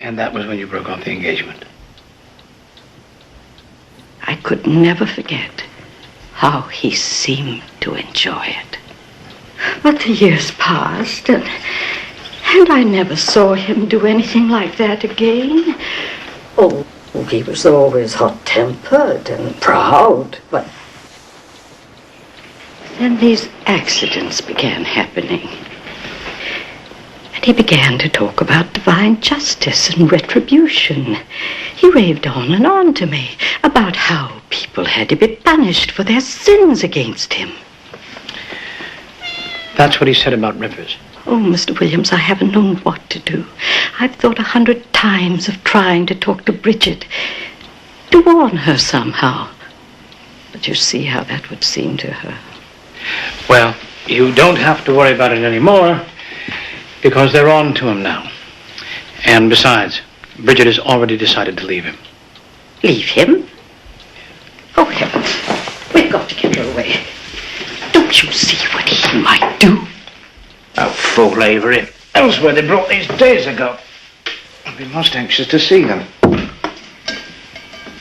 And that was when you broke off the engagement. I could never forget how he seemed to enjoy it. But the years passed, and I never saw him do anything like that again. Oh, he was always hot-tempered and proud, but then these accidents began happening. And he began to talk about divine justice and retribution. He raved on and on to me about how people had to be punished for their sins against him. That's what he said about Rivers. Oh, Mr. Williams, I haven't known what to do. I've thought 100 times of trying to talk to Bridget, to warn her somehow. But you see how that would seem to her. Well, you don't have to worry about it anymore, because they're on to him now. And besides, Bridget has already decided to leave him. Leave him? Oh, heavens. We've got to get her away. Don't you see what he might do? Oh, fool Avery. Else where they brought these days ago. I'd be most anxious to see them.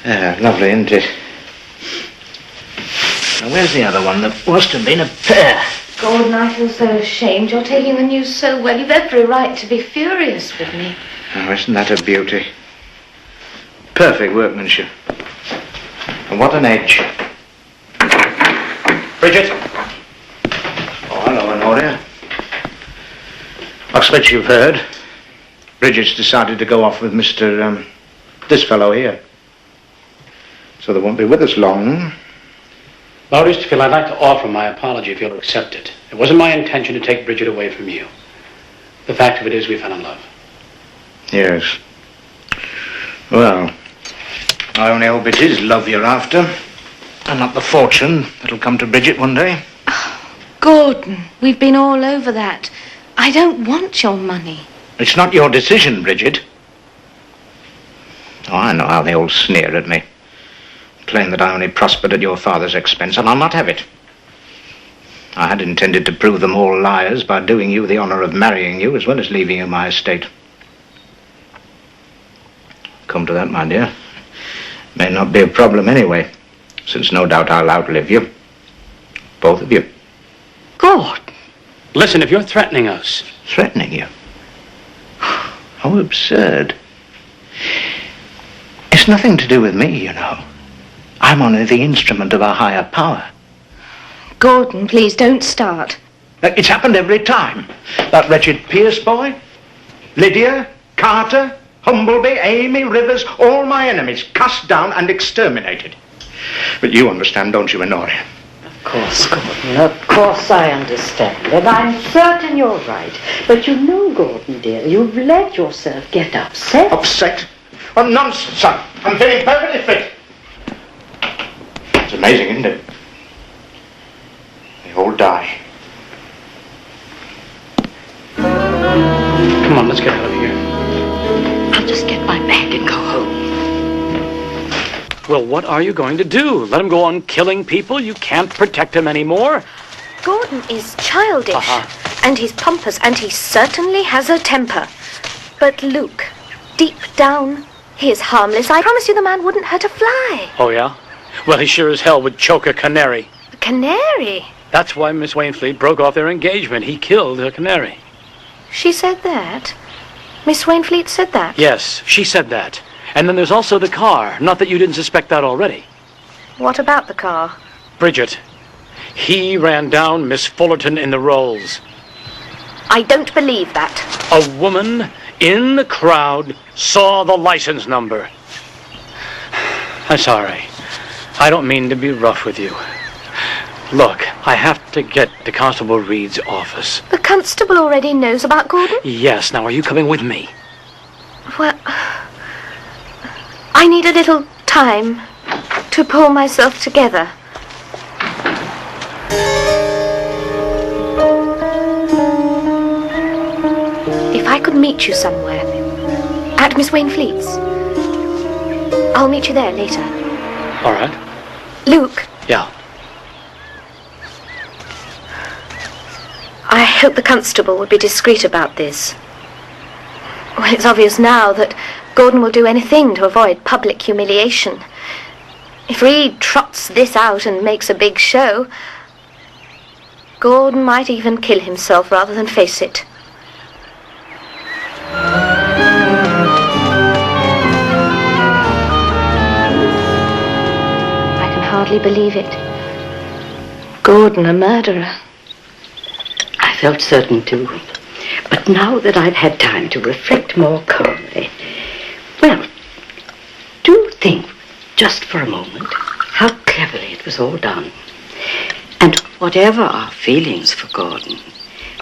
Yeah, lovely, isn't it? Now, where's the other one? There must have been a pair. Gordon, I feel so ashamed. You're taking the news so well. You've every right to be furious with me. Oh, isn't that a beauty? Perfect workmanship. And what an edge. Bridget. Oh, hello, Honoria. I expect you've heard. Bridget's decided to go off with Mr. This fellow here. So they won't be with us long. Lord Easterfield, I'd like to offer my apology if you'll accept it. It wasn't my intention to take Bridget away from you. The fact of it is we fell in love. Yes. Well, I only hope it is love you're after, and not the fortune that'll come to Bridget one day. Oh, Gordon, we've been all over that. I don't want your money. It's not your decision, Bridget. Oh, I know how they all sneer at me. Claim that I only prospered at your father's expense, and I'll not have it. I had intended to prove them all liars by doing you the honor of marrying you as well as leaving you my estate. Come to that, my dear. May not be a problem anyway, since no doubt I'll outlive you. Both of you. God! Listen, if you're threatening us... Threatening you? How absurd. It's nothing to do with me, you know. I'm only the instrument of a higher power. Gordon, please don't start. It's happened every time. That wretched Pierce boy, Lydia, Carter, Humbleby, Amy, Rivers, all my enemies, cast down and exterminated. But you understand, don't you, Honoria? Of course, Gordon, of course I understand. And I'm certain you're right. But you know, Gordon, dear, you've let yourself get upset. Upset? Oh, nonsense, son. I'm feeling perfectly fit. It's amazing, isn't it? They all die. Come on, let's get out of here. I'll just get my bag and go home. Well, what are you going to do? Let him go on killing people? You can't protect him anymore? Gordon is childish, and he's pompous, and he certainly has a temper. But Luke, deep down, he is harmless. I promise you the man wouldn't hurt a fly. Oh, yeah? Well, he sure as hell would choke a canary. A canary? That's why Miss Wainfleet broke off their engagement. He killed a canary. She said that? Miss Wainfleet said that? Yes, she said that. And then there's also the car. Not that you didn't suspect that already. What about the car? Bridget, he ran down Miss Fullerton in the rolls. I don't believe that. A woman in the crowd saw the license number. I'm sorry. I don't mean to be rough with you. Look, I have to get to Constable Reed's office. The constable already knows about Gordon? Yes, now are you coming with me? Well, I need a little time to pull myself together. If I could meet you somewhere, at Miss Wainfleet's, I'll meet you there later. All right. Luke. Yeah. I hope the constable would be discreet about this. Well, it's obvious now that Gordon will do anything to avoid public humiliation. If Reed trots this out and makes a big show, Gordon might even kill himself rather than face it. I can hardly believe it. Gordon, a murderer. I felt certain too. But now that I've had time to reflect more calmly, well, do think just for a moment how cleverly it was all done. And whatever our feelings for Gordon,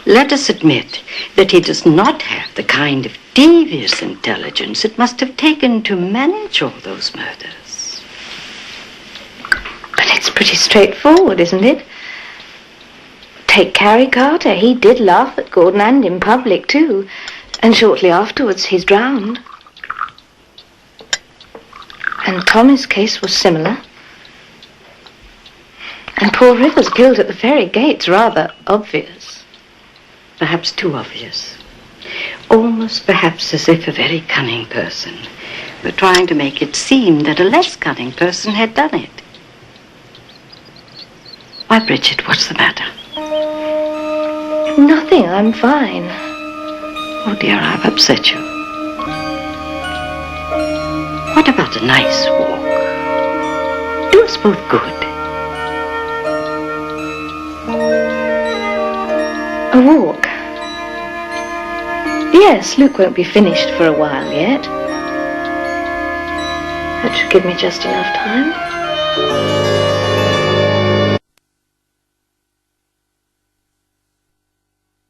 let us admit that he does not have the kind of devious intelligence it must have taken to manage all those murders. But it's pretty straightforward, isn't it? Take Carrie Carter. He did laugh at Gordon, and in public too. And shortly afterwards he's drowned. And Tommy's case was similar. And poor Rivers killed at the ferry gates, rather obvious. Perhaps too obvious. Almost perhaps as if a very cunning person were trying to make it seem that a less cunning person had done it. Why, Bridget, what's the matter? Nothing, I'm fine. Oh dear, I've upset you. What about a nice walk? Do us both good. A walk? Yes, Luke won't be finished for a while yet. That should give me just enough time.